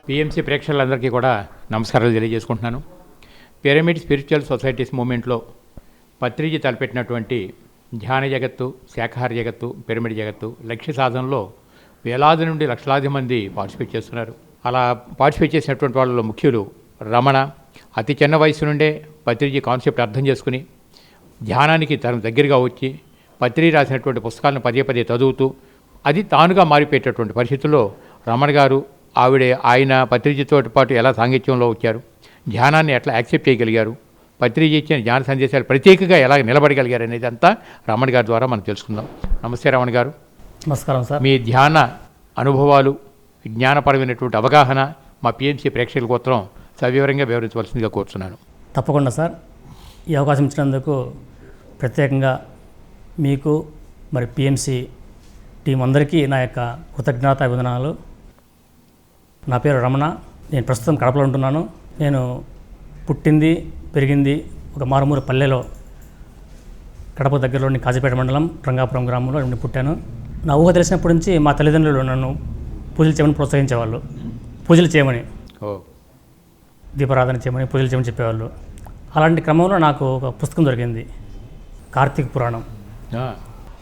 PMC ప్రేక్షకులందరికీ కూడా నమస్కారాలు తెలియజేసుకుంటున్నాను. పిరమిడ్ స్పిరిచువల్ సొసైటీస్ మూమెంట్లో పత్రిజీ తలపెట్టినటువంటి ధ్యాన జగత్తు, శాఖాహార జగత్తు, పిరమిడ్ జగత్తు లక్ష్య సాధనలో వేలాది నుండి లక్షలాది మంది పార్టిసిపేట్ చేస్తున్నారు. అలా పార్టిసిపేట్ చేసినటువంటి వాళ్ళలో ముఖ్యులు రమణ. అతి చిన్న వయసు నుండే పత్రిజీ కాన్సెప్ట్ అర్థం చేసుకుని ధ్యానానికి తన దగ్గరగా వచ్చి పత్రిజీ రాసినటువంటి పుస్తకాలను పదే పదే చదువుతూ అది తానుగా మారిపోయేటటువంటి పరిస్థితుల్లో రమణ గారు ఆయన పత్రిజీతో పాటు ఎలా సాంగత్యంలో వచ్చారు, ధ్యానాన్ని ఎట్లా యాక్సెప్ట్ చేయగలిగారు, పత్రిజీ ఇచ్చిన ధ్యాన సందేశాలు ప్రత్యేకంగా ఎలా నిలబడగలిగారు అనేది అంతా రమణ గారి ద్వారా మనం తెలుసుకుందాం. నమస్తే రమణ గారు. నమస్కారం సార్. మీ ధ్యాన అనుభవాలు, జ్ఞానపరమైనటువంటి అవగాహన మా పిఎంసి ప్రేక్షకుల కోసం సవివరంగా వివరించవలసిందిగా కోరుతున్నాను. తప్పకుండా సార్. ఈ అవకాశం ఇచ్చినందుకు ప్రత్యేకంగా మీకు మరి పిఎంసి టీం అందరికీ నా యొక్క కృతజ్ఞతాభివందనాలు. నా పేరు రమణ. నేను ప్రస్తుతం కడపలో ఉంటున్నాను. నేను పుట్టింది పెరిగింది ఒక మారుమూల పల్లెలో, కడప దగ్గరలోని కాజీపేట మండలం రంగాపురం గ్రామంలో నేను పుట్టాను. నా ఊహ తెలిసినప్పటి నుంచి మా తల్లిదండ్రులు నన్ను పూజలు చేయమని ప్రోత్సహించేవాళ్ళు. పూజలు చేయమని, దీపారాధన చేయమని, పూజలు చేయమని చెప్పేవాళ్ళు. అలాంటి క్రమంలో నాకు ఒక పుస్తకం దొరికింది, కార్తీక పురాణం.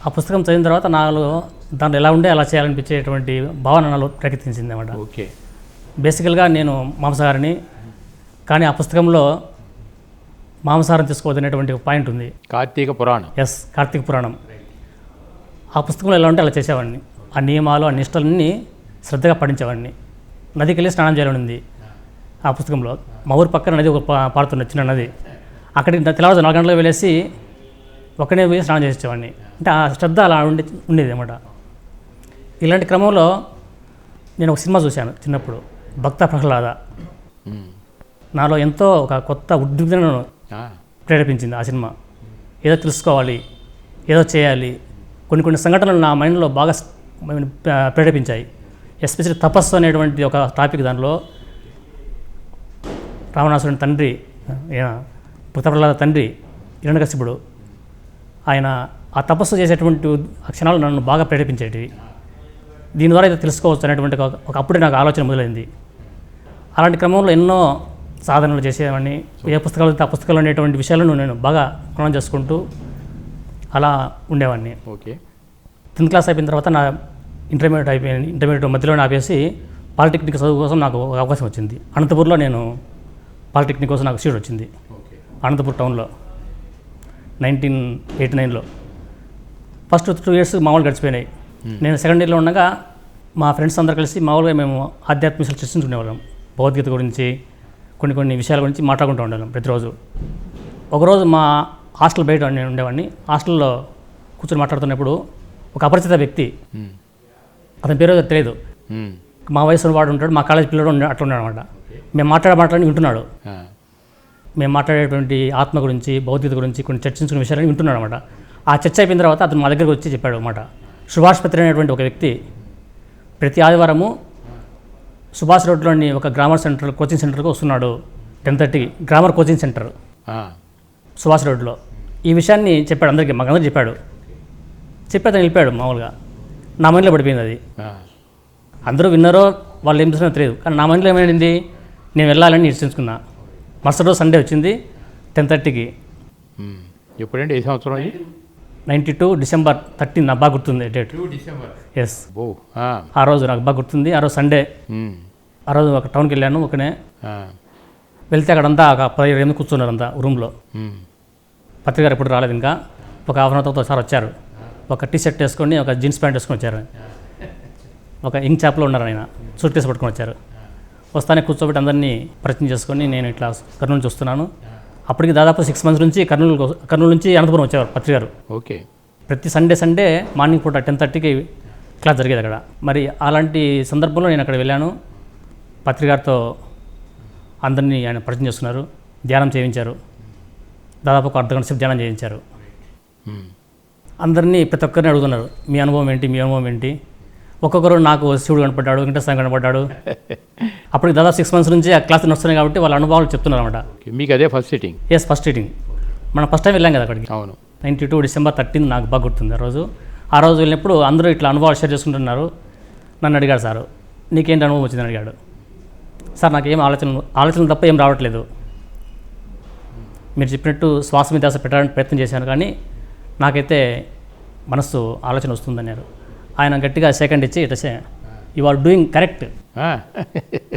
ఆ పుస్తకం చదివిన తర్వాత నాలో దాంట్లో ఎలా ఉండే అలా చేయాలనిపించేటువంటి భావన నాలో రేకెత్తించింది అన్నమాట. ఓకే. బేసికల్గా నేను మాంసాహారిని, కానీ ఆ పుస్తకంలో మాంసాహారం తీసుకోవద్దనేటువంటి పాయింట్ ఉంది. కార్తీక పురాణం. ఎస్, కార్తీక పురాణం. ఆ పుస్తకంలో ఎలా ఉంటే అలా చేసేవాడిని. ఆ నియమాలు, ఆ నిష్టలన్నీ శ్రద్ధగా పఠించేవాడిని. నదికి వెళ్ళి స్నానం చేయాలని ఉంది ఆ పుస్తకంలో. మా ఊరి పక్కన నది ఒక పారుతున్న చిన్న నది. అక్కడికి తెల్లవారు 4 గంటలకు వెళ్ళేసి ఒక్కనే పోయి స్నానం చేసేవాడిని. అంటే ఆ శ్రద్ధ అలా ఉండేది అన్నమాట. ఇలాంటి క్రమంలో నేను ఒక సినిమా చూశాను చిన్నప్పుడు, భక్త ప్రహ్లాద. నాలో ఎంతో ఒక కొత్త ఉద్విగ్నను ప్రేరేపించింది ఆ సినిమా. ఏదో తెలుసుకోవాలి, ఏదో చేయాలి. కొన్ని సంఘటనలు నా మైండ్లో బాగా ప్రేరేపించాయి. ఎస్పెషల్లీ తపస్సు అనేటువంటి ఒక టాపిక్. దానిలో రావణాసురుని తండ్రి, భక్త ప్రహ్లాద తండ్రి హిరణ్యకశిపుడు, ఆయన ఆ తపస్సు చేసేటువంటి క్షణాలు నన్ను బాగా ప్రేరేపించేటివి. దీని ద్వారా అయితే తెలుసుకోవచ్చు అనేటువంటి అప్పుడే నాకు ఆలోచన మొదలైంది. అలాంటి క్రమంలో ఎన్నో సాధనలు చేసేవాడిని. ఏ పుస్తకాలు ఆ పుస్తకాలు అనేటువంటి విషయాలను నేను బాగా కొనం చేసుకుంటూ అలా ఉండేవాడిని. ఓకే. 10th క్లాస్ అయిపోయిన తర్వాత నా ఇంటర్మీడియట్ అయిపోయింది. ఇంటర్మీడియట్ మధ్యలోనే ఆపేసి పాలిటెక్నిక్ చదువు కోసం నాకు ఒక అవకాశం వచ్చింది. అనంతపూర్లో నేను పాలిటెక్నిక్ కోసం నాకు సీట్ వచ్చింది. అనంతపూర్ టౌన్లో 1989లో. ఫస్ట్ 2 years మామూలు గడిచిపోయినాయి. నేను సెకండ్ ఇయర్లో ఉండగా మా ఫ్రెండ్స్ అందరూ కలిసి మామూలుగా మేము ఆధ్యాత్మిక విషయాలు చర్చించుకునేవాళ్ళం. భగవద్గీత గురించి, కొన్ని విషయాల గురించి మాట్లాడుకుంటూ ఉండేవాళ్ళం ప్రతిరోజు. ఒకరోజు మా హాస్టల్ బయట నేను ఉండేవాడిని. హాస్టల్లో కూర్చొని మాట్లాడుతున్నప్పుడు ఒక అపరిచిత వ్యక్తి, అతని పేరు తెలియదు, మా వయసు వాడు ఉంటాడు, మా కాలేజ్ పిల్లడు అట్లా ఉన్నాడు అనమాట. మేము మాట్లాడి వింటున్నాడు. మేము మాట్లాడేటువంటి ఆత్మ గురించి, భౌతికత గురించి కొన్ని చర్చించుకునే విషయాలని వింటున్నాడు అనమాట. ఆ చర్చ అయిపోయిన తర్వాత అతను మా దగ్గరికి వచ్చి చెప్పాడు అనమాట. సుభాష్ పత్రి అనేటువంటి ఒక వ్యక్తి ప్రతి ఆదివారము సుభాష్ రోడ్లోని ఒక గ్రామర్ సెంటర్, కోచింగ్ సెంటర్కి వస్తున్నాడు. 10:30 గ్రామర్ కోచింగ్ సెంటర్ సుభాష్ రోడ్లో. ఈ విషయాన్ని చెప్పాడు అందరికీ, మాకందరూ చెప్పాడు. చెప్పి అతను వెళ్ళిపోయాడు. మామూలుగా నా మైండ్లో పడిపోయింది అది. అందరూ విన్నారో వాళ్ళు ఏం చేస్తున్నారో తెలియదు, కానీ నా మైండ్లో ఏమైంది, నేను వెళ్ళాలని నిశ్చయించుకున్నా. మరుసటి రోజు సండే వచ్చింది 10:30కి. ఎప్పుడండి ఏ సంవత్సరం? 92 డిసెంబర్ 13 నాకు బాగా గుర్తుంది డేట్. ఎస్. ఆ రోజు నాకు బాగా గుర్తుంది. ఆ రోజు సండే. ఆ రోజు ఒక టౌన్కి వెళ్ళాను ఒకనే. వెళ్తే అక్కడంతా ఒక 15 మంది కూర్చున్నారు అంతా రూమ్లో. పత్రిక గారు ఎప్పుడు రాలేదు ఇంకా. ఒక హాఫ్ అన్ అవర్ ఒకసారి వచ్చారు. ఒక టీ-షర్ట్ వేసుకొని, ఒక జీన్స్ ప్యాంట్ వేసుకొని వచ్చారు. ఒక ఇంక్ చాప్లో ఉన్నారు ఆయన. సూట్ కేసు పట్టుకొని వచ్చారు. వస్తానే కూర్చోబెట్టి అందరినీ పరిచయం చేసుకొని నేను ఇట్లా కర్నూలు చూస్తున్నాను. అప్పటికి దాదాపు 6 months నుంచి కర్నూలు నుంచి అనంతపురం వచ్చేవారు పత్రిక గారు. ఓకే. ప్రతి సండే మార్నింగ్ పూట 10:30కి క్లాస్ జరిగేది అక్కడ. మరి అలాంటి సందర్భంలో నేను అక్కడ వెళ్ళాను. పత్రిక గారితో అందరినీ ఆయన పరిచయం చేస్తున్నారు. ధ్యానం చేయించారు. దాదాపు ఒక అర్ధగంట సేపు ధ్యానం చేయించారు. అందరినీ ప్రతి ఒక్కరిని అడుగుతున్నారు, మీ అనుభవం ఏంటి. ఒక్కొక్కరు నాకు శివుడు కనపడ్డాడు, వెంకటేశ్వర కనపడ్డాడు. అప్పటికి దాదాపు 6 months నుంచి ఆ క్లాస్ నడుస్తున్నాయి కాబట్టి వాళ్ళ అనుభవాలు చెప్తున్నారు అనమాట. మీకు అదే first sitting? Yes, first sitting. మనం ఫస్ట్ టైం వెళ్ళాం కదా అక్కడికి. అవును. 92 డిసెంబర్ 13 నాకు బాగా గుర్తుంది. ఆ రోజు వెళ్ళినప్పుడు అందరూ ఇట్లా అనుభవాలు షేర్ చేసుకుంటున్నారు. నన్ను అడిగాడు, సారు నీకేంటి అనుభవం వచ్చిందని అడిగాడు. సార్ నాకు ఏం ఆలోచనలు తప్ప ఏం రావట్లేదు. మీరు చెప్పినట్టు శ్వాస మీద ధ్యాస పెట్టడానికి ప్రయత్నం చేశాను, కానీ నాకైతే మనస్సు ఆలోచన వస్తుందన్నారు. ఆయన గట్టిగా సెకండ్ ఇచ్చి ఇట్లా యు ఆర్ డూయింగ్ కరెక్ట్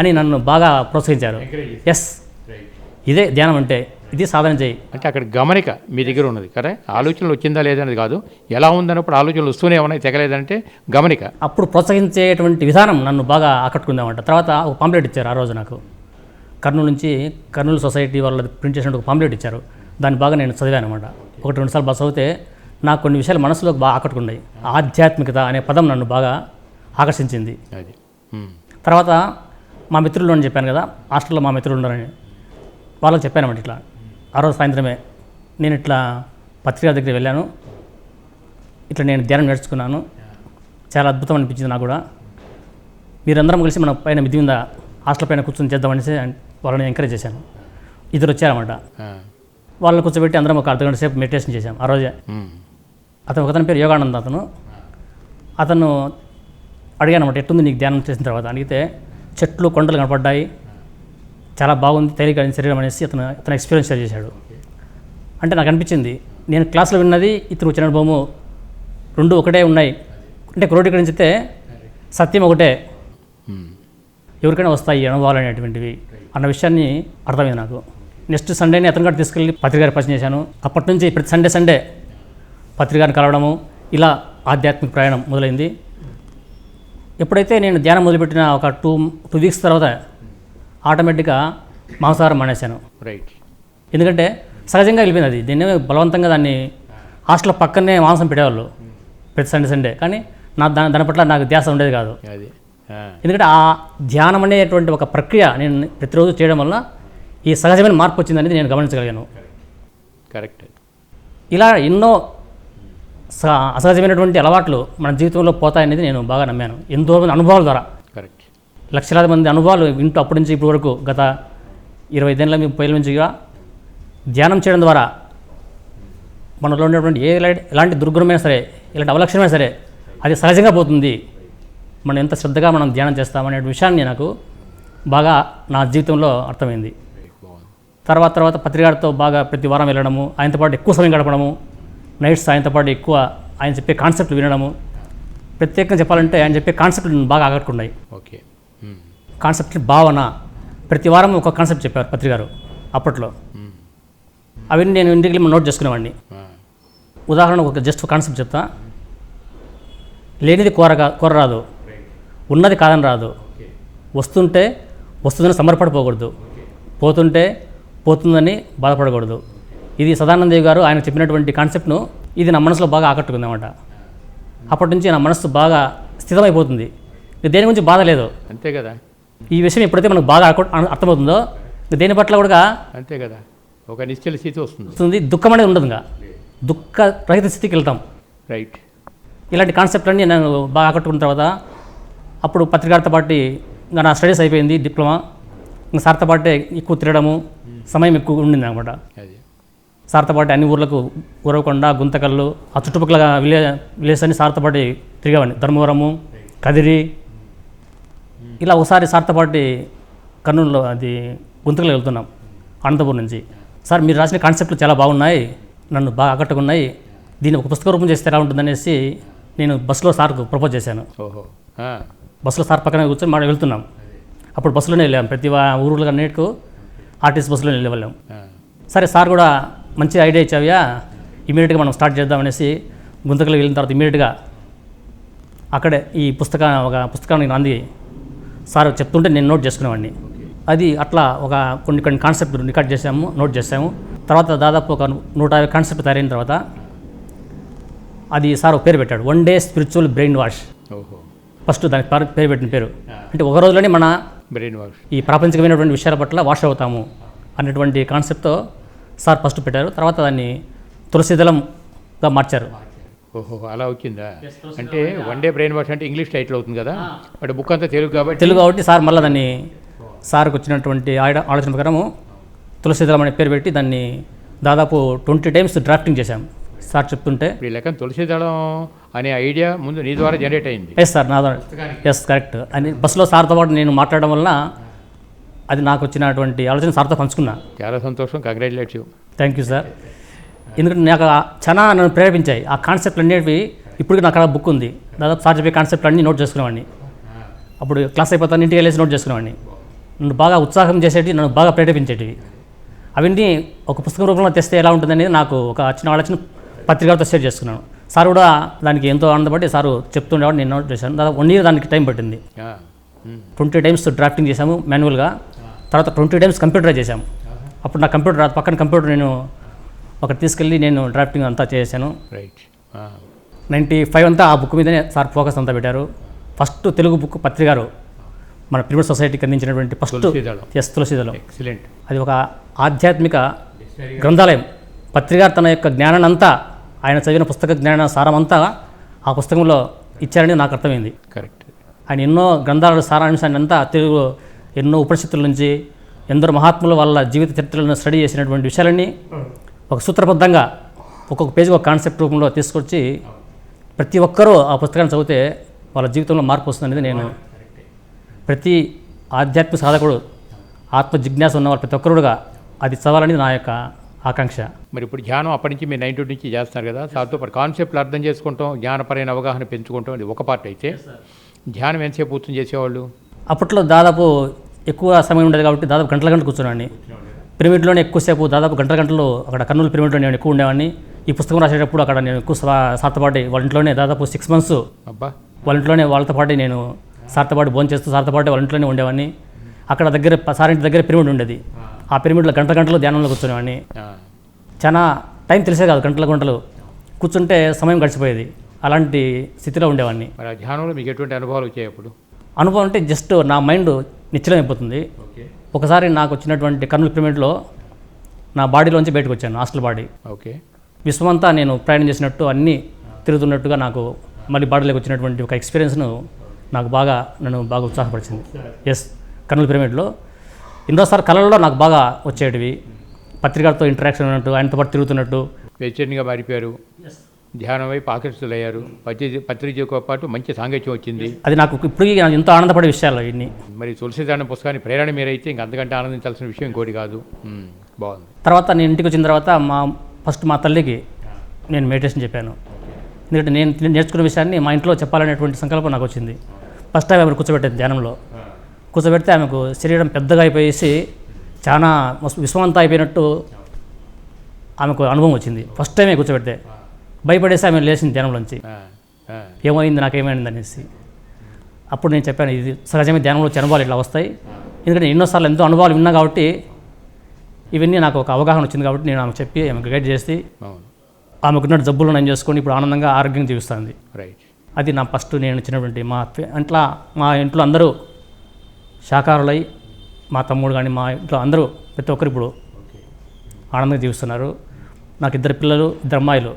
అని నన్ను బాగా ప్రోత్సహించారు. ఎస్, ఇదే ధ్యానం అంటే, ఇది సాధన చేయి అంటే అక్కడ గమనిక మీ దగ్గర ఉన్నది కదా, ఆలోచనలు వచ్చిందా లేదనేది కాదు, ఎలా ఉందన్నప్పుడు ఆలోచనలు వస్తూనే ఉన్నాయి, తెగలేదంటే గమనిక. అప్పుడు ప్రోత్సహించేటువంటి విధానం నన్ను బాగా ఆకట్టుకుందామంట. తర్వాత ఒక పాంప్లెట్ ఇచ్చారు ఆ రోజు నాకు, కర్నూలు సొసైటీ వాళ్ళు ప్రింట్ చేసిన ఒక పాంప్లెట్ ఇచ్చారు. దాన్ని బాగా నేను చదివాను అనమాట. 1-2 సార్లు బాగా చదివితే నాకు కొన్ని విషయాలు మనసులోకి బాగా ఆకట్టుకున్నాయి. ఆధ్యాత్మికత అనే పదం నన్ను బాగా ఆకర్షించింది. అది తర్వాత మా మిత్రులు అని చెప్పాను కదా, హాస్టల్లో మా మిత్రులు ఉన్నారని వాళ్ళకి చెప్పానమాట. ఇట్లా ఆ రోజు సాయంత్రమే నేను ఇట్లా పత్రికా దగ్గర వెళ్ళాను, ఇట్లా నేను ధ్యానం నేర్చుకున్నాను, చాలా అద్భుతం అనిపించింది నాకు కూడా. మీరందరం కలిసి మన పైన మిద్ది మీద హాస్టల్ పైన కూర్చొని చేద్దామనేసి వాళ్ళని ఎంకరేజ్ చేశాను. ఇద్దరు వచ్చారన్నమాట. వాళ్ళని కూర్చోబెట్టి అందరం ఒక అర్ధగంట సేపు మెడిటేషన్ చేశాం ఆ రోజే. ఒకతని పేరు యోగానంద్. అతను అడిగాను అనమాట, ఎట్టుంది నీకు ధ్యానం చేసిన తర్వాత అడిగితే, చెట్లు కొండలు కనపడ్డాయి, చాలా బాగుంది, తేలిక శరీరం అనేసి అతను ఎక్స్పీరియన్స్ షేర్ చేశాడు. అంటే నాకు అనిపించింది, నేను క్లాస్లో విన్నది ఇతను వచ్చిన అనుభవము రెండు ఒకటే ఉన్నాయి. అంటే క్రోడీకరించితే సత్యం ఒకటే, ఎవరికైనా వస్తాయి అనుభవాలు అనేటువంటివి అన్న విషయాన్ని అర్థమైంది నాకు. నెక్స్ట్ సండేని అతను కూడా తీసుకెళ్ళి పత్రికారి పరిచయం చేశాను. అప్పటి నుంచి ప్రతి సండే పత్రికారిని కలవడము, ఇలా ఆధ్యాత్మిక ప్రయాణం మొదలైంది. ఎప్పుడైతే నేను ధ్యానం మొదలుపెట్టిన ఒక 2 వీక్స్ తర్వాత ఆటోమేటిక్గా మాంసాహారం మానేశాను. రైట్. ఎందుకంటే సహజంగా వెళ్ళిపోయింది అది. దీన్ని బలవంతంగా దాన్ని హాస్టల్ పక్కనే మాంసం పెట్టేవాళ్ళు ప్రతి సండే, కానీ దాని పట్ల నాకు ధ్యాస ఉండేది కాదు. ఎందుకంటే ఆ ధ్యానం అనేటువంటి ఒక ప్రక్రియ నేను ప్రతిరోజు చేయడం వల్ల ఈ సహజమైన మార్పు వచ్చిందనేది నేను గమనించగలిగాను. కరెక్ట్. ఇలా ఎన్నో అసహజమైనటువంటి అలవాట్లు మన జీవితంలో పోతాయనేది నేను బాగా నమ్మాను. ఎంతో మంది అనుభవాల ద్వారా, కరెక్ట్, లక్షలాది మంది అనుభవాలు వింటూ అప్పటి నుంచి ఇప్పటి వరకు గత 25 ఏళ్ళ నుంచి ధ్యానం చేయడం ద్వారా మనలో ఉన్నటువంటి ఎలాంటి దుర్గుణమైనా సరే, ఇలాంటి అవలక్షణమైనా సరే అది సహజంగా పోతుంది. మనం ఎంత శ్రద్ధగా మనం ధ్యానం చేస్తామనే విషయాన్ని నాకు బాగా నా జీవితంలో అర్థమైంది. తర్వాత పత్రికారితో బాగా ప్రతి వారం వెళ్ళడము, ఆయనతో పాటు ఎక్కువ సమయం గడపడము, నైట్స్ ఆయనతో పాటు ఎక్కువ ఆయన చెప్పే కాన్సెప్ట్లు వినడము. ప్రత్యేకంగా చెప్పాలంటే ఆయన చెప్పే కాన్సెప్ట్లు బాగా ఆకట్టుకున్నాయి. ఓకే. కాన్సెప్ట్ భావన, ప్రతి వారం ఒక కాన్సెప్ట్ చెప్పారు పత్రికారు అప్పట్లో. అవన్నీ నేను ఇంటికి నోట్ చేసుకునేవాడిని. ఉదాహరణకు ఒక జస్ట్ కాన్సెప్ట్ చెప్తా. లేనిది కోరరాదు, ఉన్నది కాదని రాదు, వస్తుంటే వస్తుందని సంబరపడిపోకూడదు, పోతుంటే పోతుందని బాధపడకూడదు. ఇది సదానందదేవి గారు ఆయన చెప్పినటువంటి కాన్సెప్ట్ను ఇది నా మనసులో బాగా ఆకట్టుకుంది అన్నమాట. అప్పటి నుంచి నా మనసు బాగా స్థితమైపోతుంది. దేని గురించి బాధ లేదు. అంతే కదా. ఈ విషయం ఎప్పుడైతే మనకు బాగా అర్థమవుతుందో దేని పట్ల కూడా అంతే కదా, ఒక నిశ్చల స్థితి వస్తుంది. దుఃఖం అనేది ఉండదు. దుఃఖ రహిత స్థితికి వెళ్తాం. రైట్. ఇలాంటి కాన్సెప్ట్లన్నీ నేను బాగా ఆకట్టుకున్న తర్వాత అప్పుడు పత్రికారితో పాటు ఇంకా నా స్టడీస్ అయిపోయింది, డిప్లొమా. ఇంకా సార్తో పాటే ఎక్కువ తిరగడము, సమయం ఎక్కువ ఉండింది అనమాట. సార్తో పాటు అన్ని ఊర్లకు, ఉరవకొండ, గుంతకల్లు, ఆ చుట్టుపక్కల విలేజ్ అన్ని సార్తో పాటు తిరిగేవాడిని. ధర్మవరము, కదిరి, ఇలా ఒకసారి సార్తో పాటు కర్నూలులో అది గుంతకల్లు వెళ్తున్నాం అనంతపురం నుంచి. సార్ మీరు రాసిన కాన్సెప్ట్లు చాలా బాగున్నాయి, నన్ను బాగా ఆకట్టుకున్నాయి, దీన్ని ఒక పుస్తక రూపం చేస్తే ఎలా ఉంటుందనేసి నేను బస్సులో సార్కు ప్రపోజ్ చేశాను. బస్సులో సార్ పక్కన కూర్చొని మనం వెళ్తున్నాం. అప్పుడు బస్సులోనే వెళ్ళాం, ప్రతి ఊరులో అన్నిటికూ ఆర్టీసీ బస్సులో వెళ్ళాం. సరే సార్ కూడా మంచి ఐడియా ఇచ్చావ్యా, ఇమీడియట్గా మనం స్టార్ట్ చేద్దామనేసి గుంతకల్లు వెళ్ళిన తర్వాత ఇమీడియట్గా అక్కడే ఈ ఒక పుస్తకాన్ని నాంది సార్ చెప్తుంటే నేను నోట్ చేసుకునేవాడిని. అది అట్లా ఒక కొన్ని కాన్సెప్ట్ రికార్డ్ చేసాము, నోట్ చేసాము. తర్వాత దాదాపు ఒక 150 కాన్సెప్ట్ తయారైన తర్వాత అది సార్ ఒక పేరు పెట్టాడు, 1 day spiritual brain wash. First దానికి పేరు పెట్టిన పేరు అంటే ఒక రోజులోనే మన బ్రెయిన్ వాష్, ఈ ప్రాపంచికమైనటువంటి విషయాల పట్ల వాష్ అవుతాము అనేటువంటి కాన్సెప్ట్తో సార్ ఫస్ట్ పెట్టారు. తర్వాత దాన్ని తులసిదళంగా మార్చారు. ఓహో, అలా వచ్చిందా? అంటే 1 డే బ్రెయిన్ వాష్ అంటే ఇంగ్లీష్ టైటిల్ అవుతుంది కదా, బట్ బుక్ అంతా తెలుగు కాబట్టి సార్ మళ్ళీ దాన్ని సార్కి వచ్చినటువంటి ఆలోచన ప్రకారము తులసిదళం అనే పేరు పెట్టి దాన్ని దాదాపు 20 టైమ్స్ డ్రాఫ్టింగ్ చేశాం సార్ చెప్తుంటే. ఈ లెక్కన తులసిదళం అనే ఐడియా ముందు నీ ద్వారా జనరేట్ అయింది? ఎస్ సార్, నా ద్వారా. Yes, correct. అని బస్సులో సార్తో పాటు నేను మాట్లాడడం వల్ల అది నాకు వచ్చినటువంటి ఆలోచన సార్తో పంచుకున్నా. చాలా సంతోషం, congratulate you. Thank you sir. ఎందుకంటే నాకు చాలా నన్ను ప్రేరేపించాయి ఆ కాన్సెప్ట్లు అనేవి. ఇప్పటికి నాకు అక్కడ బుక్ ఉంది, దాదాపు సార్ చెప్పే కాన్సెప్ట్లు అన్నీ నోట్ చేసుకునేవాడిని. అప్పుడు క్లాస్ అయిపోతాను ఇంటికి వెళ్ళేసి నోట్ చేసుకునేవాడిని. నన్ను బాగా ఉత్సాహం చేసేటివి, నన్ను బాగా ప్రేరేపించేటివి. అవన్నీ ఒక పుస్తకం రూపంలో తెస్తే ఎలా ఉంటుందనేది నాకు ఒక చిన్న ఆలోచన పత్రికలతో షేర్ చేసుకున్నాను. సార్ కూడా దానికి ఎంతో ఆనందపడి సారు చెప్తుండేవాడు, నేను నోట్ చేశాను. దాదాపు 1 year దానికి టైం పట్టింది. 20 times డ్రాఫ్టింగ్ చేశాము మాన్యువల్గా, తర్వాత 20 times కంప్యూటర్ చేశాము. అప్పుడు నా కంప్యూటర్ పక్కన కంప్యూటర్ నేను ఒకటి తీసుకెళ్ళి నేను డ్రాఫ్టింగ్ అంతా చేశాను. రైట్. 95 అంతా ఆ బుక్ మీదనే సార్ ఫోకస్ అంతా పెట్టారు. ఫస్ట్ తెలుగు బుక్ పత్రికారు మన పిరమిడ్ సొసైటీకి అందించినటువంటి ఫస్ట్ తులసీదళం. ఎక్సలెంట్. అది ఒక ఆధ్యాత్మిక గ్రంథాలయం. పత్రికారు తన యొక్క జ్ఞానాన్ని అంతా, ఆయన చదివిన పుస్తక జ్ఞాన సారమంతా ఆ పుస్తకంలో ఇచ్చారని నాకు అర్థమైంది. కరెక్ట్. ఆయన ఎన్నో గ్రంథాల సారాంశాన్ని అంతా తెలుగు ఎన్నో ఉపనిషత్తుల నుంచి ఎందరో మహాత్ముల వాళ్ళ జీవిత చరిత్రలను స్టడీ చేసినటువంటి విషయాలన్నీ ఒక సూత్రబద్ధంగా ఒక్కొక్క పేజీ ఒక కాన్సెప్ట్ రూపంలో తీసుకొచ్చి ప్రతి ఒక్కరూ ఆ పుస్తకాన్ని చదివితే వాళ్ళ జీవితంలో మార్పు వస్తుందనేది నేను, ప్రతి ఆధ్యాత్మిక సాధకుడు ఆత్మ జిజ్ఞాస ఉన్నవాళ్ళు ప్రతి ఒక్కరుగా అది చదవాలని నా యొక్క ఆకాంక్ష. మరి ఇప్పుడు ధ్యానం అప్పటి నుంచి మీరు 92 నుంచి చేస్తున్నారు కదా, దాంతో పాటు కాన్సెప్ట్లు అర్థం చేసుకుంటాం, జ్ఞానపరమైన అవగాహన పెంచుకుంటాం, ఇది ఒక పార్ట్ అయితే ధ్యానం ఎంతసేపు పూర్తి చేసేవాళ్ళు? అప్పట్లో దాదాపు ఎక్కువ సమయం ఉండేది కాబట్టి దాదాపు గంటలు కూర్చునేవాడిని. పిరమిడ్లోనే ఎక్కువసేపు దాదాపు గంటలు అక్కడ కర్నూలు పిరమిడ్లో నేను ఎక్కువ ఉండేవాడిని. ఈ పుస్తకం రాసేటప్పుడు అక్కడ నేను ఎక్కువ సార్తో పాటు వాళ్ళ ఇంట్లోనే దాదాపు 6 months వాళ్ళ ఇంట్లోనే వాళ్ళతో పాటు నేను సార్తో పాటు భోజనం చేస్తూ సార్తో పాటు వాళ్ళ ఇంట్లోనే ఉండేవాడిని. అక్కడ దగ్గర సారింటి దగ్గర పిరమిడ్ ఉండేది. ఆ పిరమిడ్లో గంటలు ధ్యానంలో కూర్చునేవాడిని. చాలా టైం తెలిసే కాదు, గంటలు కూర్చుంటే సమయం గడిచిపోయేది. అలాంటి స్థితిలో ఉండేవాడిని. మరి ఆ ధ్యానంలో మీకు ఎటువంటి అనుభవాలు వచ్చాయి అప్పుడు? అనుభవం అంటే జస్ట్ నా మైండ్ నిశ్చలం అయిపోతుంది. ఒకసారి నాకు వచ్చినటువంటి కర్నూలు పిరమిడ్లో నా బాడీలోంచి బయటకు వచ్చాను, హాస్టల్ బాడీ. ఓకే. విశ్వమంతా నేను ప్రయాణం చేసినట్టు అన్నీ తిరుగుతున్నట్టుగా నాకు మళ్ళీ బాడీలోకి వచ్చినటువంటి ఒక ఎక్స్పీరియన్స్ను నాకు నన్ను బాగా ఉత్సాహపరిచింది. ఎస్, కర్నూలు పిరమిడ్లో ఎన్నోసార్లు కళల్లో నాకు బాగా వచ్చేటివి. పత్రికలతో ఇంటరాక్షన్ ఉన్నట్టు, ఆయనతో పాటు తిరుగుతున్నట్టు. వెచ్చనిగా మారిపోయారు, ధ్యానం వైపు ఆకర్షితులయ్యారు, పత్రికతో పాటు మంచి సాంగత్యం వచ్చింది. అది నాకు ఇప్పటికీ ఎంతో ఆనందపడే విషయాలు ఇన్ని. మరి తులసీదానం పుస్తకాన్ని ప్రేరణ మీరైతే ఇంక అంతకంటే ఆనందించాల్సిన విషయం ఇంకోటి కాదు. బాగుంది. తర్వాత నేను ఇంటికి వచ్చిన తర్వాత ఫస్ట్ మా తల్లికి నేను మెడిటేషన్ చెప్పాను. ఎందుకంటే నేను నేర్చుకున్న విషయాన్ని మా ఇంట్లో చెప్పాలనేటువంటి సంకల్పం నాకు వచ్చింది. ఫస్ట్ టైం ఆమెను కూర్చోబెట్టాను ధ్యానంలో. కూర్చోబెడితే ఆమెకు శరీరం పెద్దగా అయిపోయేసి చాలా విశ్వమంతా అయిపోయినట్టు ఆమెకు అనుభవం వచ్చింది. ఫస్ట్ టైమే కూర్చోబెడితే భయపడేసి ఆమె లేచింది ధ్యానంలోంచి. ఏమైంది, నాకేమైంది అనేసి. అప్పుడు నేను చెప్పాను, ఇది సహజమే, ధ్యానంలో వచ్చే అనుభవాలు ఇట్లా వస్తాయి. ఎందుకంటే ఎన్నోసార్లు ఎంతో అనుభవాలు విన్నా కాబట్టి ఇవన్నీ నాకు ఒక అవగాహన వచ్చింది. కాబట్టి నేను ఆమెకు చెప్పి ఆమెకు గైడ్ చేసి ఆమెకున్న జబ్బులు నేను చేసుకొని ఇప్పుడు ఆనందంగా ఆరోగ్యంగా జీవిస్తుంది. రైట్. అది నా ఫస్ట్ నేను ఇచ్చినటువంటి మా ఇంట్లో అందరూ శాకాహారులై, మా తమ్ముడు కానీ మా ఇంట్లో అందరూ ప్రతి ఒక్కరు ఇప్పుడు ఆనందంగా జీవిస్తున్నారు. నాకు 2 పిల్లలు, 2 అమ్మాయిలు.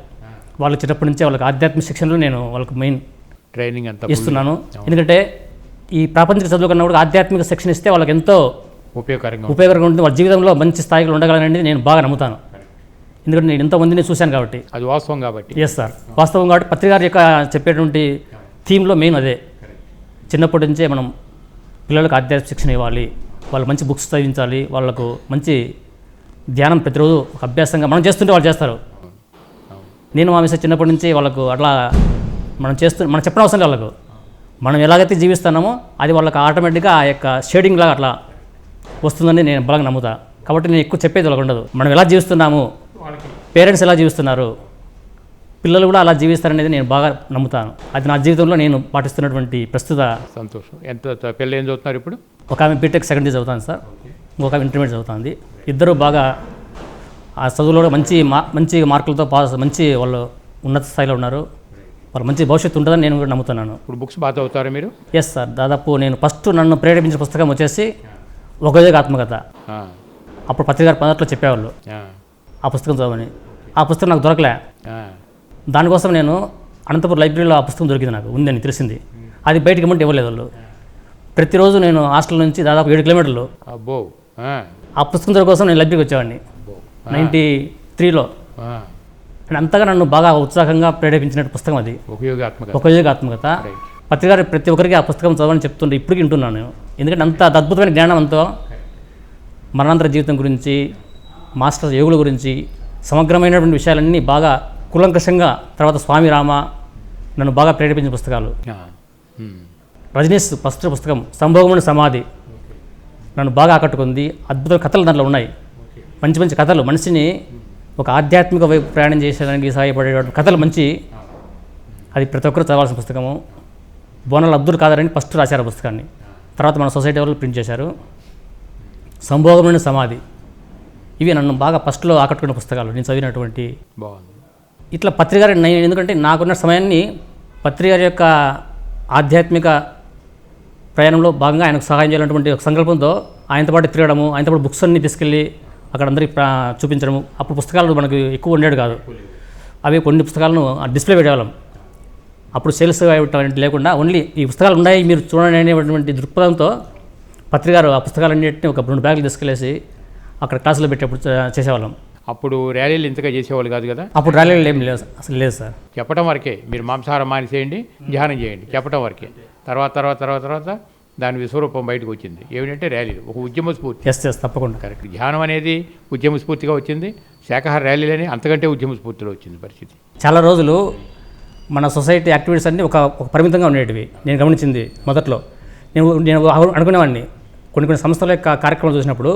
వాళ్ళకి చిన్నప్పటి నుంచే వాళ్ళకి ఆధ్యాత్మిక శిక్షణలో నేను వాళ్ళకి మెయిన్ ట్రైనింగ్ అంతా ఇస్తున్నాను. ఎందుకంటే ఈ ప్రాపంచిక చదువు కన్నా కూడా ఆధ్యాత్మిక శిక్షణ ఇస్తే వాళ్ళకి ఎంతో ఉపయోగకరంగా ఉంటుంది. వాళ్ళ జీవితంలో మంచి స్థాయిలో ఉండగలనని నేను బాగా నమ్ముతాను. ఎందుకంటే నేను ఎంతోమందిని చూశాను కాబట్టి. అది వాస్తవం కాబట్టి. ఎస్ సార్, వాస్తవం కాబట్టి పత్రికారు యొక్క చెప్పేటువంటి థీమ్లో మెయిన్ అదే. చిన్నప్పటి నుంచే మనం పిల్లలకు ఆధ్యాత్మిక శిక్షణ ఇవ్వాలి, వాళ్ళు మంచి బుక్స్ చదివించాలి, వాళ్ళకు మంచి ధ్యానం ప్రతిరోజు ఒక అభ్యాసంగా మనం చేస్తుంటే వాళ్ళు చేస్తారు. నేను మా మిస్ చిన్నప్పటి నుంచి వాళ్ళకు అట్లా మనం చెప్పిన అవసరం లేదు. వాళ్ళకు మనం ఎలాగైతే జీవిస్తున్నామో అది వాళ్ళకి ఆటోమేటిక్గా ఆ యొక్క షేడింగ్ లాగా అట్లా వస్తుందని నేను బలంగా నమ్ముతా. కాబట్టి నేను ఎక్కువ చెప్పేది వాళ్ళకు ఉండదు. మనం ఎలా జీవిస్తున్నాము, పేరెంట్స్ ఎలా జీవిస్తున్నారు, పిల్లలు కూడా అలా జీవిస్తారనేది నేను బాగా నమ్ముతాను. అది నా జీవితంలో నేను పాటిస్తున్నటువంటి ప్రస్తుత. సంతోషం. ఎంత పిల్లలు ఏం చదువుతున్నారు ఇప్పుడు? ఒక ఆమె బీటెక్ 2nd year చదువుతాను సార్, ఇంకొక ఆమె ఇంటర్మీడియట్ చదువుతుంది. ఇద్దరు బాగా ఆ చదువులో మంచి మార్కులతో మంచి వాళ్ళు ఉన్నత స్థాయిలో ఉన్నారు. వాళ్ళు మంచి భవిష్యత్తు ఉంటుందని నేను కూడా నమ్ముతున్నాను. ఇప్పుడు బుక్స్ బాగా చదువుతారా మీరు? ఎస్ సార్, దాదాపు నేను ఫస్ట్ నన్ను ప్రేరేపించిన పుస్తకం వచ్చేసి ఒకయోగ ఆత్మకథ. అప్పుడు పత్రికారు 10 చెప్పేవాళ్ళు ఆ పుస్తకం చదవని. ఆ పుస్తకం నాకు దొరకలే. దానికోసం నేను అనంతపురం లైబ్రరీలో ఆ పుస్తకం దొరికింది, నాకు ఉందని తెలిసింది. అది బయటకి ఇవ్వమంటే ఇవ్వలేదు వాళ్ళు. ప్రతిరోజు నేను హాస్టల్ నుంచి దాదాపు 7 kilometers ఆ పుస్తకం కోసం నేను లైబ్రరీకి వచ్చేవాడిని 93లో. అండ్ అంతగా నన్ను బాగా ఉత్సాహంగా ప్రేరేపించిన పుస్తకం అది ఒకయోగ ఆత్మకథ. పత్రికారు ప్రతి ఒక్కరికి ఆ పుస్తకం చదవని చెప్తుంటే ఇప్పటికి వింటున్నాను నేను. ఎందుకంటే అంత అద్భుతమైన జ్ఞానం అంతా మరణాంతర జీవితం గురించి, మాస్టర్ యోగుల గురించి సమగ్రమైనటువంటి విషయాలన్నీ బాగా కూలంకషంగా, తర్వాత స్వామి రామ నన్ను బాగా ప్రేరేపించిన పుస్తకాలు. రజనీష్ ఫస్ట్ పుస్తకం సంభోగముని సమాధి నన్ను బాగా ఆకట్టుకుంది. అద్భుతమైన కథలు దాంట్లో ఉన్నాయి. మంచి మంచి కథలు, మనిషిని ఒక ఆధ్యాత్మిక వైపు ప్రయాణం చేసేదానికి సహాయపడే కథలు మంచి. అది ప్రతి ఒక్కరు చదవాల్సిన పుస్తకము. బోనాల అబ్దుల్ ఖాదర్ అని ఫస్ట్ రాశారు పుస్తకాన్ని, తర్వాత మన సొసైటీ వాళ్ళు ప్రింట్ చేశారు. సంభోగమైన సమాధి, ఇవి నన్ను బాగా ఫస్ట్లో ఆకట్టుకున్న పుస్తకాలు నేను చదివినటువంటి. బాగుంది. ఇట్లా పత్రికారు ఎందుకంటే నాకున్న సమయాన్ని పత్రికారి యొక్క ఆధ్యాత్మిక ప్రయాణంలో భాగంగా ఆయనకు సహాయం చేయాలన్నటువంటి ఒక సంకల్పంతో ఆయనతో పాటు తిరగడము, ఆయనతో పాటు బుక్స్ అన్ని తీసుకెళ్ళి అక్కడ అందరికీ చూపించడము. అప్పుడు పుస్తకాలు మనకు ఎక్కువ ఉండేది కాదు. అవి కొన్ని పుస్తకాలను డిస్ప్లే పెట్టేవాళ్ళం. అప్పుడు సేల్స్ లేకుండా ఓన్లీ ఈ పుస్తకాలు ఉన్నాయి మీరు చూడండి అనేటువంటి దృక్పథంతో పత్రికారు ఆ పుస్తకాలన్నింటినీ ఒక 2 బ్యాగులు తీసుకెళ్ళేసి అక్కడ క్లాసులో పెట్టేప్పుడు చేసేవాళ్ళం. అప్పుడు ర్యాలీలు ఇంతగా చేసేవాళ్ళు కాదు కదా? అప్పుడు ర్యాలీలు ఏం లేదు, అసలు లేదు సార్. చెప్పడం వరకే, మీరు మాంసాహారం మానేసేయండి, ధ్యానం చేయండి, చెప్పడం వరకే. తర్వాత దాని విశ్వరూపం బయటకు వచ్చింది. ఏమిటంటే ర్యాలీలు, ఒక ఉద్యమ స్ఫూర్తి. ఎస్ తప్పకుండా కరెక్ట్. ధ్యానం అనేది ఉద్యమ స్ఫూర్తిగా వచ్చింది, శాకాహార ర్యాలీలని అంతకంటే ఉద్యమ స్ఫూర్తిలో వచ్చింది పరిస్థితి. చాలా రోజులు మన సొసైటీ యాక్టివిటీస్ అన్నీ ఒక పరిమితంగా ఉండేటివి. నేను గమనించింది మొదట్లో. నేను అనుకునేవాడిని, కొన్ని సంస్థల యొక్క కార్యక్రమాలు చూసినప్పుడు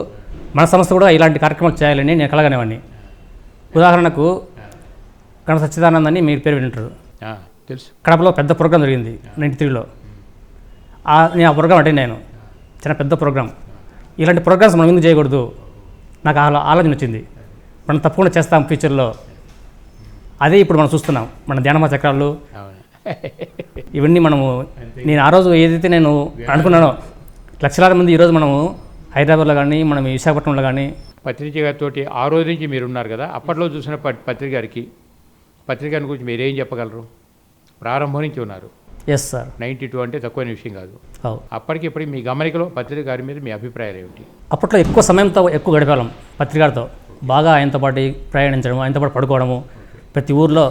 మన సంస్థ కూడా ఇలాంటి కార్యక్రమాలు చేయాలని నేను కలగనేవాడిని. ఉదాహరణకు గణ సచ్చిదానంద అని మీరు పేరు వింటారు, తెలుసు. కడపలో పెద్ద ప్రోగ్రాం జరిగింది 93లో. నేను ఆ ప్రోగ్రాం అటెండ్ అయ్యాను. చాలా పెద్ద ప్రోగ్రాం. ఇలాంటి ప్రోగ్రామ్స్ మనం ఎందుకు చేయకూడదు, నాకు ఆలోచన వచ్చింది. మనం తప్పకుండా చేస్తాం ఫ్యూచర్లో. అదే ఇప్పుడు మనం చూస్తున్నాం. మన ధ్యానమా చక్రాలు ఇవన్నీ నేను ఆ రోజు ఏదైతే నేను అనుకున్నానో, లక్షలాది మంది ఈరోజు మనము హైదరాబాద్లో కానీ, మనం విశాఖపట్నంలో కానీ. పత్రిక గారితో ఆ రోజు నుంచి మీరు ఉన్నారు కదా, అప్పట్లో చూసిన పత్రిక గురించి మీరేం చెప్పగలరు? ప్రారంభం నుంచి ఉన్నారు. Yes sir. 92 అంటే తక్కువైన విషయం కాదు. అప్పటికి మీ గమనికలో పత్రిక గారి మీద మీ అభిప్రాయాలు ఏమిటి? అప్పట్లో ఎక్కువ సమయంతో ఎక్కువ గడిపేవాళ్ళం పత్రికతో. బాగా ఆయనతో పాటు ప్రయాణించడము, ఆయనతో పాటు పడుకోవడము, ప్రతి ఊర్లో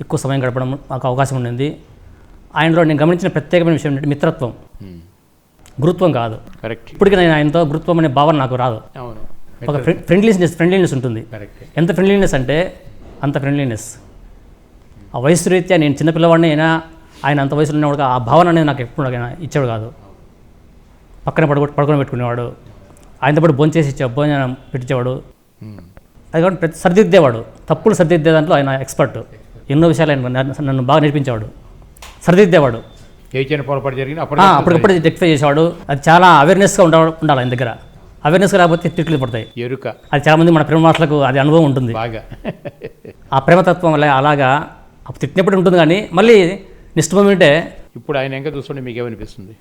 ఎక్కువ సమయం గడపడం నాకు అవకాశం ఉండింది. ఆయనలో నేను గమనించిన ప్రత్యేకమైన విషయం ఏంటంటే మిత్రత్వం, గురుత్వం కాదు. కరెక్ట్. ఇప్పటికీ నేను ఆయనతో గురుత్వం అనే భావన నాకు రాదు. అవును. ఒక ఫ్రెండ్లీనెస్ ఉంటుంది. కరెక్ట్. ఎంత ఫ్రెండ్లీనెస్ అంటే అంత ఫ్రెండ్లీనెస్. ఆ వయసు రీత్యా నేను చిన్నపిల్లవాడిని అయినా ఆయన అంత వయసులో ఉన్నవాడు ఆ భావన అనేది నాకు ఎప్పుడు ఇచ్చేవాడు కాదు. పక్కన పడుకొని పెట్టుకునేవాడు, ఆయనతో పాటు భోంచేసి భోజనం పెట్టించేవాడు. అది కాబట్టి ప్రతి సరిదిద్దేవాడు, తప్పులు సరిదిద్దే దాంట్లో ఆయన ఎక్స్పర్ట్. ఎన్నో విషయాలు ఆయన నన్ను బాగా నేర్పించేవాడు, సరిదిద్దేవాడు. ఏ చిన్న పొరపాటు జరిగిన అప్పటికప్పుడు రెక్టిఫై చేసేవాడు. అది చాలా అవేర్నెస్గా ఉండాలి ఆయన దగ్గర. అవేర్నెస్గా రాకపోతే తిట్లు పడతాయి, ఎరుక. అది చాలామంది మన ప్రేమ మాటలకు అది అనుభవం ఉంటుంది బాగా. ఆ ప్రేమతత్వం వల్ల అలాగా తిట్టినప్పుడు ఉంటుంది, కానీ మళ్ళీ నెక్స్ట్ మూమెంటే. ఇప్పుడు ఆయన ఇంకా చూస్తుంటే మీకు ఏమనిపిస్తుంది?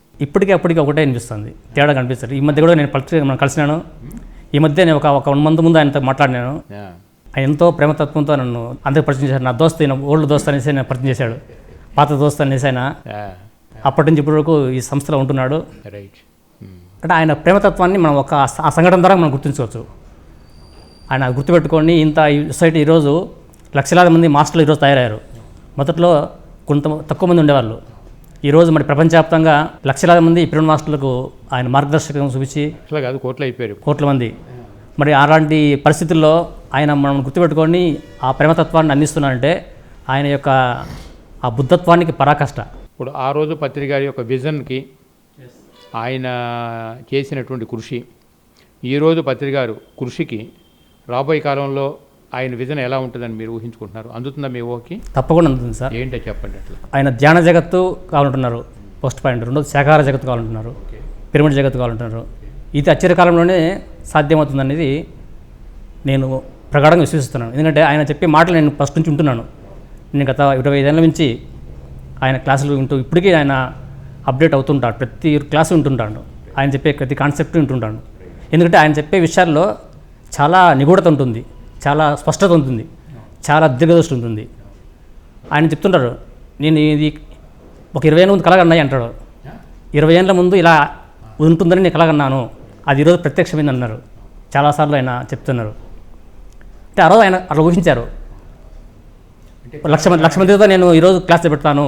అప్పటికి ఒకటే అనిపిస్తుంది, తేడా కనిపిస్తుంది. ఈ మధ్య కూడా నేను కలిసినాను. ఈ మధ్య నేను ఒక 1 మంత్ ముందు ఆయనతో మాట్లాడినాను. ఆయన ఎంతో ప్రేమతత్వంతో నన్ను అందరికి పరిచయం చేశాడు. నా దోస్త్, ఓల్డ్ దోస్త్ అనేసి నేను పరిచయం చేశాడు, పాత దోస్త్ అనేసి. ఆయన అప్పటి నుంచి ఇప్పటి వరకు ఈ సంస్థలో ఉంటున్నాడు. రైట్. అంటే ఆయన ప్రేమతత్వాన్ని మనం ఆ సంఘటన ద్వారా మనం గుర్తించవచ్చు. ఆయన గుర్తుపెట్టుకొని ఈ సొసైటీ ఈరోజు లక్షలాది మంది మాస్టర్లు ఈరోజు తయారయ్యారు. మొదట్లో తక్కువ మంది ఉండేవాళ్ళు. ఈరోజు మరి ప్రపంచవ్యాప్తంగా లక్షలాది మంది పిరమిడ్ మాస్టర్లకు ఆయన మార్గదర్శకం చూపించి కోట్ల మంది. మరి అలాంటి పరిస్థితుల్లో ఆయన మనం గుర్తుపెట్టుకొని ఆ ప్రేమతత్వాన్ని అందిస్తున్నారంటే ఆయన యొక్క ఆ బుద్ధత్వానికి పరాకాష్ట. ఇప్పుడు ఆ రోజు పత్రిక గారి యొక్క విజన్కి ఆయన చేసినటువంటి కృషి, ఈరోజు పత్రిక గారు కృషికి రాబోయే కాలంలో ఆయన విజన్ ఎలా ఉంటుందని మీరు ఊహించుకుంటున్నారు? అందుతుందా మీ ఊహకి? తప్పకుండా అందుతుంది సార్. ఏంటో చెప్పండి. అట్లా ఆయన ధ్యాన జగత్తు కావాలంటున్నారు, ఫస్ట్ పాయింట్. రెండోది శాకాహార జగత్తు కావాలంటున్నారు, పిరమిడ్ జగత్తు కావాలంటున్నారు. ఇది ఆశ్చర్యకాలంలోనే సాధ్యమవుతుందనేది నేను ప్రగాఢంగా విశ్వసిస్తున్నాను. ఎందుకంటే ఆయన చెప్పే మాటలు నేను ఫస్ట్ నుంచి ఉంటున్నాను. నేను గత 25 ఏళ్ళ నుంచి ఆయన క్లాసులు వింటూ ఇప్పటికీ ఆయన అప్డేట్ అవుతుంటాడు. ప్రతి క్లాసు వింటుంటాడు, ఆయన చెప్పే ప్రతి కాన్సెప్ట్ వింటుంటాను. ఎందుకంటే ఆయన చెప్పే విషయాల్లో చాలా నిగూఢత ఉంటుంది, చాలా స్పష్టత ఉంటుంది, చాలా దీర్ఘదృష్టి ఉంటుంది. ఆయన చెప్తుంటారు, నేను ఇది ఒక 20 ఏళ్ళ ముందు కలగన్నాయి అంటాడు. 20 ఏళ్ళ ముందు ఇలా ఉంటుందని నేను కలగన్నాను, అది ఈరోజు ప్రత్యక్షమైంది అన్నారు. చాలాసార్లు ఆయన చెప్తున్నారు. అంటే ఆ రోజు ఆయన అట్లా ఊహించారు. 1,00,000 మందితో నేను ఈరోజు క్లాస్ పెడతాను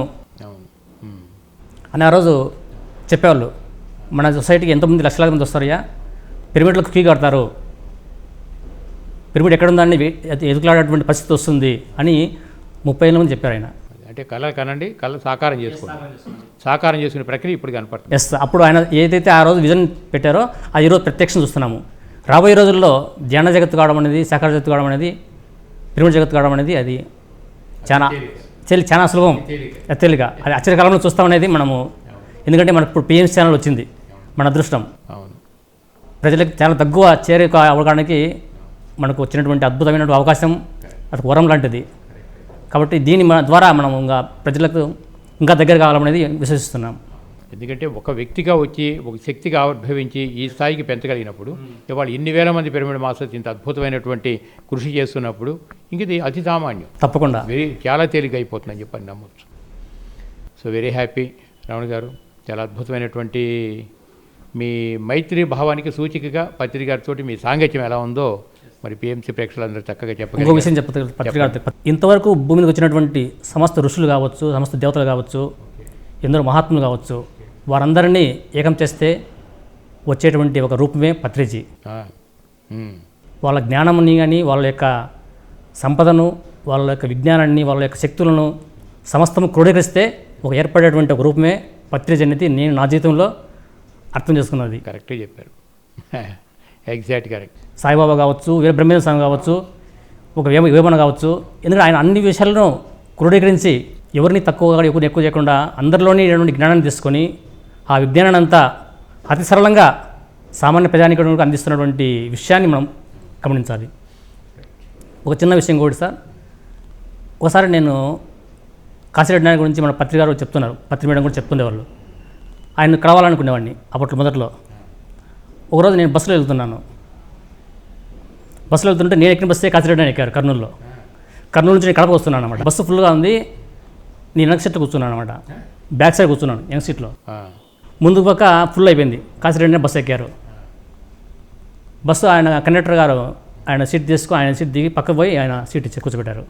అని ఆ రోజు చెప్పేవాళ్ళు. మన సొసైటీకి ఎంతమంది లక్షలాది మంది వస్తారయ్యా, పిరమిడ్లకు ఫీ కడతారు, పిరమిడ్ ఎక్కడుందని ఎదుగులాడేటువంటి పరిస్థితి వస్తుంది అని 30 ఏళ్ళ ముందు చెప్పారు ఆయన. అంటే కళ కనండి, కళ సాకారం చేసుకోండి. సాకారం చేసుకునే ప్రక్రియ ఇప్పుడు కనపడుతుంది. ఎస్, అప్పుడు ఆయన ఏదైతే ఆ రోజు విజన్ పెట్టారో అది ఈరోజు ప్రత్యక్షం చూస్తున్నాము. రాబోయే రోజుల్లో ధ్యాన జగత్తు కావడం అనేది, సాకార జగత్తు కావడం అనేది, పిరమిడ్ జగత్తు కావడం అనేది అది చాలా సులభం, తేలిక. అది ఆశ్చర్యకాలంలో చూస్తామనేది మనము, ఎందుకంటే మనకు ఇప్పుడు పిఎంసీ ఛానల్ వచ్చింది, మన అదృష్టం. అవును, ప్రజలకు చాలా తక్కువ చేరిక అవడానికి మనకు వచ్చినటువంటి అద్భుతమైన అవకాశం, అది వరం లాంటిది. కాబట్టి దీని ద్వారా మనం ఇంకా ప్రజలకు ఇంకా దగ్గర కావాలనేది విశ్వసిస్తున్నాం. ఎందుకంటే ఒక వ్యక్తిగా వచ్చి ఒక శక్తిగా ఆవిర్భవించి ఈ స్థాయికి పెంచగలిగినప్పుడు, ఇవాళ ఇన్ని వేల మంది పిరమిడ్ మాస్టర్స్ ఇంత అద్భుతమైనటువంటి కృషి చేస్తున్నప్పుడు ఇంక ఇది అతి సామాన్యం, తప్పకుండా చాలా తేలిక అయిపోతుందని చెప్పని నమ్మచ్చు. సో వెరీ హ్యాపీ రమణ గారు, చాలా అద్భుతమైనటువంటి మీ మైత్రి భావానికి సూచికగా పత్రి గారితో మీ సాంగత్యం ఎలా ఉందో మరి పిఎంసీ ప్రేక్షకులందరూ చక్కగా ఇంకో చెప్పగలరు. విషయం పత్రిక ఇంతవరకు భూమి మీదకి వచ్చినటువంటి సమస్త ఋషులు కావచ్చు, సమస్త దేవతలు కావచ్చు, ఎందరో మహాత్ములు కావచ్చు, వారందరినీ ఏకం చేస్తే వచ్చేటువంటి ఒక రూపమే పత్రిజీ. వాళ్ళ జ్ఞానాన్ని కానీ, వాళ్ళ యొక్క సంపదను, వాళ్ళ యొక్క విజ్ఞానాన్ని, వాళ్ళ యొక్క శక్తులను సమస్తము క్రోడీకరిస్తే ఒక ఏర్పడేటువంటి ఒక రూపమే పత్రిజీ అనేది నేను నా జీవితంలో అర్థం చేసుకున్నది. కరెక్ట్గా చెప్పారు, ఎగ్జాక్ట్ కరెక్ట్. సాయిబాబా కావచ్చు, వీర బ్రహ్మేంద్ర స్వామి కావచ్చు, ఒక వేమన కావచ్చు, ఎందుకంటే ఆయన అన్ని విషయాలను క్రోడీకరించి ఎవరిని తక్కువగా ఎవరిని ఎక్కువ చేయకుండా అందరిలోని జ్ఞానాన్ని తీసుకొని ఆ విజ్ఞానాన్ని అంతా అతి సరళంగా సామాన్య ప్రజానికులకు అందిస్తున్నటువంటి విషయాన్ని మనం గమనించాలి. ఒక చిన్న విషయం కూడా సార్, ఒకసారి నేను కాశీరెడ్డి నాయక్ గురించి మన పత్రిక గారు చెప్తున్నారు, పత్రి మేడం కూడా చెప్తుండేవాళ్ళు. ఆయన కలవాలనుకునేవాడిని అప్పట్లో మొదట్లో. ఒకరోజు నేను బస్సులో వెళ్తున్నాను, బస్సులో వెళ్తుంటే నేను ఎక్కిన బస్సే కాశీరెడ్డి నాయక్ ఎక్కారు కర్నూలులో. కర్నూలు నుంచి నేను కడప వస్తున్నాను అనమాట. బస్సు ఫుల్గా ఉంది, నేను వెనక సీట్లో కూర్చున్నాను అనమాట, బ్యాక్ సైడ్ కూర్చున్నాను వెనక సీట్లో. ముందు పక్క ఫుల్ అయిపోయింది, కాశీరెడ్డి బస్సు ఎక్కారు. బస్సు ఆయన కండక్టర్ గారు ఆయన సీట్ తీసుకుని ఆయన సీట్ దిగి పక్కకు పోయి ఆయన సీట్ ఇచ్చి కూర్చోబెట్టారు.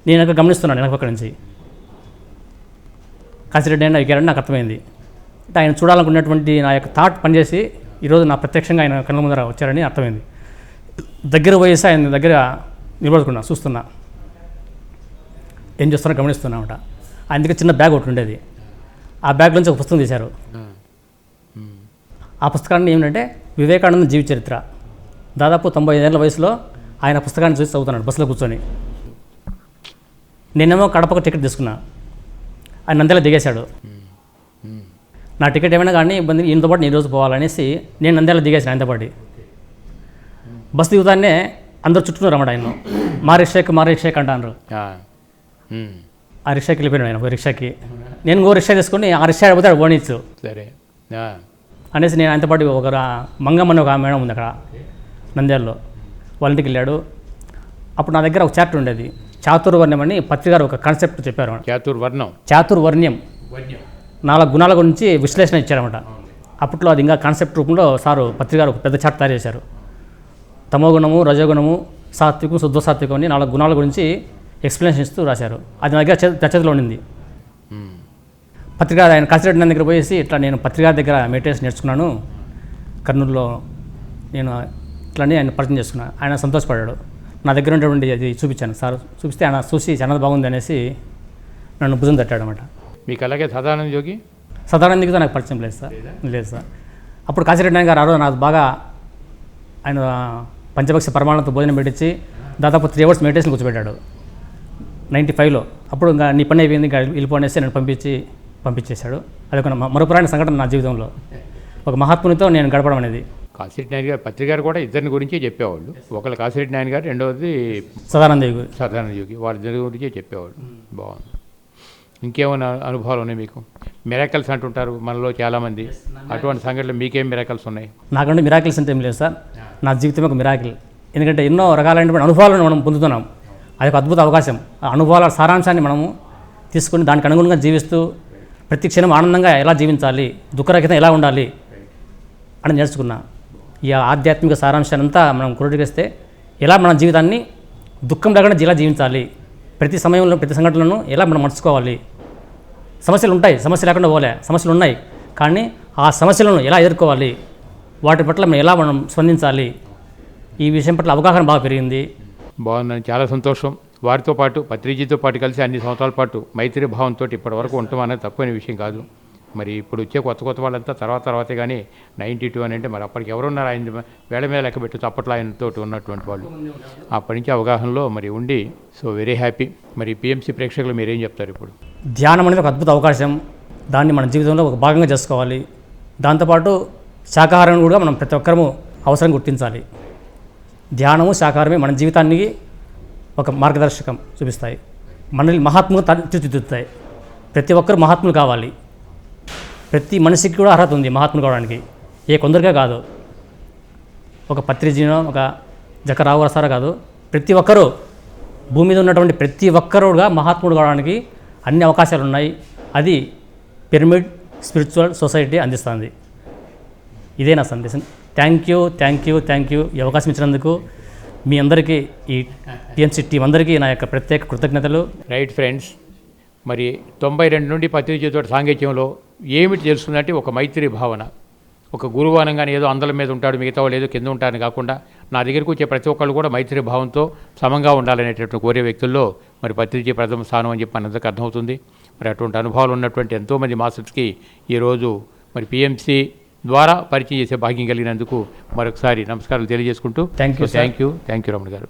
నేను అక్కడ గమనిస్తున్నాను వెనక పక్క నుంచి, కాశీరెడ్డి అయినా ఎక్కారని నాకు అర్థమైంది. అంటే ఆయన చూడాలనుకున్నటువంటి నా యొక్క థాట్ పనిచేసి ఈరోజు నా ప్రత్యక్షంగా ఆయన కళ్ళ ముందర వచ్చారని అర్థమైంది. దగ్గర పోయేసి ఆయన దగ్గర నిలబడుకున్నా, చూస్తున్నా, ఏం చేస్తున్నా గమనిస్తున్నా అనమాట. ఆయన దగ్గర చిన్న బ్యాగ్ ఒకటి ఉండేది, ఆ బ్యాగ్ నుంచి ఒక పుస్తకం తీశారు. ఆ పుస్తకాన్ని ఏమిటంటే వివేకానంద జీవిత చరిత్ర. దాదాపు 95 ఏళ్ల వయసులో ఆయన పుస్తకాన్ని చూసి చదువుతున్నాడు బస్సులో కూర్చొని. నేనేమో కడపకు టికెట్ తీసుకున్నా, ఆయన నంద్యాల దిగేశాడు. నా టికెట్ ఏమైనా కానీ ఇబ్బంది, ఈయనతో పాటు నేను రోజు పోవాలనేసి నేను నంద్యాల దిగేసాను ఆయనతో పాటు. బస్సు దిగుతానే అందరూ చుట్టున్నారు అన్నమాట. ఆయన మా రిక్షాకి అంటారు. ఆ రిక్షాకి వెళ్ళిపోయాడు ఆయన, ఒక రిక్షాకి. నేను ఇంకో రిక్షా తీసుకొని ఆ రిక్షా పోతే ఆడు పోనీచ్చు సరే అనేసి నేను ఆయనతో పాటు ఒక మంగమ్మ అని ఒక మేడం ఉంది అక్కడ నంద్యాలలో, వాళ్ళ ఇంటికి వెళ్ళాడు. అప్పుడు నా దగ్గర ఒక చాప్టర్ ఉండేది, చాతుర్వర్ణ్యం అని పత్రిక గారు ఒక కాన్సెప్ట్ చెప్పారు. చాతుర్వర్ణ్యం 4 గుణాల గురించి విశ్లేషణ ఇచ్చారన్నమాట. అప్పట్లో అది ఇంకా కాన్సెప్ట్ రూపంలో సారు పత్రిక గారు ఒక పెద్ద చార్ట్ తయారు చేశారు. తమోగుణము, రజోగుణము, సాత్వికం, శుద్ధ సాత్వికం అని 4 గుణాల గురించి ఎక్స్ప్లెనేషన్ ఇస్తూ రాశారు. అది నా దగ్గర చర్చలో ఉండింది. పత్రిక ఆయన కాశీరెడ్డి దగ్గర పోయేసి ఇట్లా నేను పత్రిక దగ్గర మెడిటేషన్ నేర్చుకున్నాను కర్నూలులో, నేను ఇట్లని ఆయన పరిచయం చేసుకున్నాను. ఆయన సంతోషపడ్డాడు. నా దగ్గర ఉన్నటువంటి అది చూపించాను సార్, చూపిస్తే ఆయన చూసి చాలా బాగుంది అనేసి నన్ను భుజం తట్టాడు అనమాట. మీకు అలాగే సదానంద యోగితో నాకు పరిచయం లేదు సార్. అప్పుడు కాశీరెడ్డి గారు ఆ రోజు నాకు బాగా ఆయన పంచపక్ష పరిమాణంతో భోజనం పెట్టించి దాదాపు 3 hours మెడిటేషన్ కూర్చోబెట్టాడు 95లో. అప్పుడు ఇంకా నీ పని అయిపోయింది, ఇంకా వెళ్ళిపోనేసి నన్ను పంపించేశాడు. అది ఒక మరుపురాని సంఘటన నా జీవితంలో. ఒక మహాత్మునితో నేను గడపడం అనేది. కాశీరెడ్డి నాయన గారు పత్రిక గారు కూడా ఇద్దరిని గురించే చెప్పేవాళ్ళు. ఒకళ్ళు కాశీరెడ్డి నాయన గారు, రెండవది సదానంద యోగి, వాళ్ళిద్దరి గురించే చెప్పేవాళ్ళు. బాగుంది. ఇంకేమైనా అనుభవాలు ఉన్నాయి మీకు? మిరాకల్స్ అంటుంటారు మనలో చాలామంది, అటువంటి సంఘటనలు మీకేం మిరాకల్స్ ఉన్నాయి? నాకంటే మిరాకిల్స్ అంటే ఏం లేదు సార్, నా జీవితం ఒక మిరాకిల్. ఎందుకంటే ఎన్నో రకాలైనటువంటి అనుభవాలను మనం పొందుతున్నాం. అది ఒక అద్భుత అవకాశం. ఆ అనుభవాల సారాంశాన్ని మనము తీసుకొని దానికి అనుగుణంగా జీవిస్తూ ప్రతి క్షణం ఆనందంగా ఎలా జీవించాలి, దుఃఖరహితం ఎలా ఉండాలి అని నేర్చుకున్నా. ఈ ఆధ్యాత్మిక సారాంశాన్ని అంతా మనం క్రోడీకరిస్తే ఎలా మన జీవితాన్ని దుఃఖం లేకుండా ఎలా జీవించాలి, ప్రతి సమయంలో ప్రతి సంఘటనలను ఎలా మనం మర్చుకోవాలి. సమస్యలు ఉంటాయి, సమస్య లేకుండా పోలే, సమస్యలు ఉన్నాయి, కానీ ఆ సమస్యలను ఎలా ఎదుర్కోవాలి, వాటి పట్ల మనం ఎలా స్పందించాలి ఈ విషయం పట్ల అవగాహన బాగా పెరిగింది. బాగుందని చాలా సంతోషం. వారితో పాటు పత్రిజీతో పాటు కలిసి అన్ని సంవత్సరాల పాటు మైత్రి భావంతో ఇప్పటివరకు ఉండటం అనేది తప్పని విషయం కాదు. మరి ఇప్పుడు వచ్చే కొత్త వాళ్ళంతా తర్వాతే కానీ 92 అని అంటే మరి అప్పటికి ఎవరున్నారు ఆయన వేళ మీద లెక్క పెట్టచ్చు. అప్పట్లో ఆయనతో ఉన్నటువంటి వాళ్ళు అప్పటి నుంచి అవగాహనలో మరి ఉండి సో వెరీ హ్యాపీ. మరి పిఎంసి ప్రేక్షకులు మీరేం చెప్తారు? ఇప్పుడు ధ్యానం అనేది ఒక అద్భుత అవకాశం. దాన్ని మన జీవితంలో ఒక భాగంగా చేసుకోవాలి. దాంతోపాటు శాకాహారం కూడా మనం ప్రతి ఒక్కరము అవసరం గుర్తించాలి. ధ్యానము శాకాహారమే మన జీవితానికి ఒక మార్గదర్శకం చూపిస్తాయి. మనల్ని మహాత్ములుగా తీర్చిదిద్దుతాయి. ప్రతి ఒక్కరు మహాత్ములు కావాలి. ప్రతి మనిషికి కూడా అర్హత ఉంది మహాత్ములు కావడానికి. కొందరికే కాదు, ఒక పత్రిజీనో ఒక జకరావు రసారో కాదు, ప్రతి ఒక్కరూ భూమి మీద ఉన్నటువంటి ప్రతి ఒక్కరుగా మహాత్ముడు కావడానికి అన్ని అవకాశాలు ఉన్నాయి. అది పిరమిడ్ స్పిరిచువల్ సొసైటీ అందిస్తుంది. ఇదే నా సందేశం. థ్యాంక్ యూ ఈ అవకాశం ఇచ్చినందుకు మీ అందరికీ, ఈ టీఎంసీ టీం అందరికీ నా యొక్క ప్రత్యేక కృతజ్ఞతలు. రైట్ ఫ్రెండ్స్, మరి 92 నుండి పత్రిజీతో సాంగత్యంలో ఏమిటి తెలుస్తుందంటే ఒక మైత్రి భావన. ఒక గురువానంగానే ఏదో అందల మీద ఉంటాడు, మిగతా వాళ్ళు ఏదో కింద ఉంటారని కాకుండా నా దగ్గరికి వచ్చే ప్రతి ఒక్కళ్ళు కూడా మైత్రి భావంతో సమంగా ఉండాలనేటటువంటి కోరే వ్యక్తుల్లో మరి పత్రిజీ ప్రథమ స్థానం అని చెప్పి మనందరికీ అర్థమవుతుంది. మరి అటువంటి అనుభవాలు ఉన్నటువంటి ఎంతోమంది మాస్టర్స్కి ఈరోజు మరి పిఎంసి ద్వారా పరిచయం చేసే భాగ్యం కలిగినందుకు మరొకసారి నమస్కారాలు తెలియజేసుకుంటూ థ్యాంక్ యూ రమణ గారు.